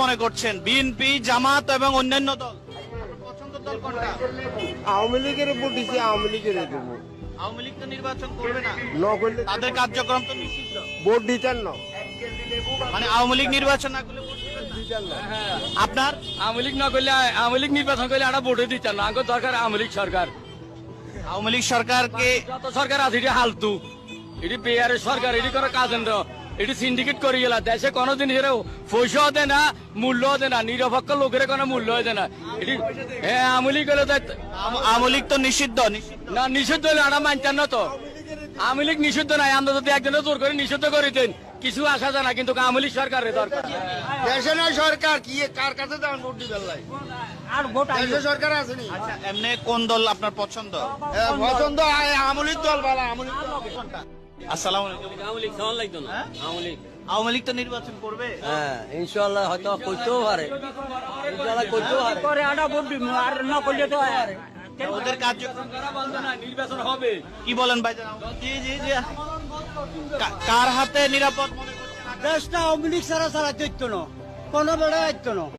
মনে করছেন বিএনপি, জামাত এবং অন্যান্য দল? পছন্দের দল কোনটা? আওয়ামী লীগের উপর দিচ্ছে, আওয়ামী লীগের দেবো। আওয়ামী লীগ তো নির্বাচন করবে না, ন করলে তাদের কার্যক্রম তো নিষিদ্ধ। ভোট দিতেন না। মানে আওয়ামী লীগ নির্বাচন না করলে ভোট দিবেন না? আপনার আওয়ামী লীগ না করলে, আওয়ামী লীগ নির্বাচন করলে আমরা ভোটে দিতাম না। আগে দরকার আওয়ামী লীগ সরকার। আওয়ামী লীগ সরকারকে যত সরকার আছে এটি হালতু, এটি বেয়ারের সরকার, এটি কোনো কাজ না। এটি সিন্ডিকেট করে গেলা, দেশে কোনো জিনিসের পয়সাও দেয় না, মূল্যও দেয় না, নিরপেক্ষ লোকের কোনো মূল্য দেয় না। এটি হ্যাঁ আওয়ামী লীগ হলে আওয়ামী লীগ তো নিষিদ্ধ। না, নিষিদ্ধ হলে আমরা মানতাম না তো। আওয়ামী লীগ নিষিদ্ধ নাই, আমরা যদি একজনের জোর করে নিষিদ্ধ করে দেন কিছু আসা যায় না, কিন্তু আওয়ামী লীগ সরকারের দরকার। দেশে নাই সরকার, কি কার কাছে যান ভোট দিবেন? আর ভোট দেশে সরকার আসেনি। আচ্ছা, এমনি কোন দল আপনার পছন্দ? পছন্দ আওয়ামী লীগ দল ভালো। আওয়ামী লীগ কোনটা? আসসালামু আলাইকুম। আওয়ামী লীগ সমান লাগতো না। হ্যাঁ? আওয়ামী লীগ আওয়ামী লীগ তো নির্বাচন করবে। হ্যাঁ ইনশাআল্লাহ হয়তো করতেও পারে, ইনশাআল্লাহ করতেও পারে। করে আটা ভোট দিব আর না করলে তো ওদের কার্যক্রম নির্বাচন হবে। কি বলেন ভাই? জি জি জি। কার হাতে নিরাপদ মনে করছেন? দেশটা আওয়ামী লীগ ছাড়া ছাড়া দিত না, কোনো বেড়া দিত না।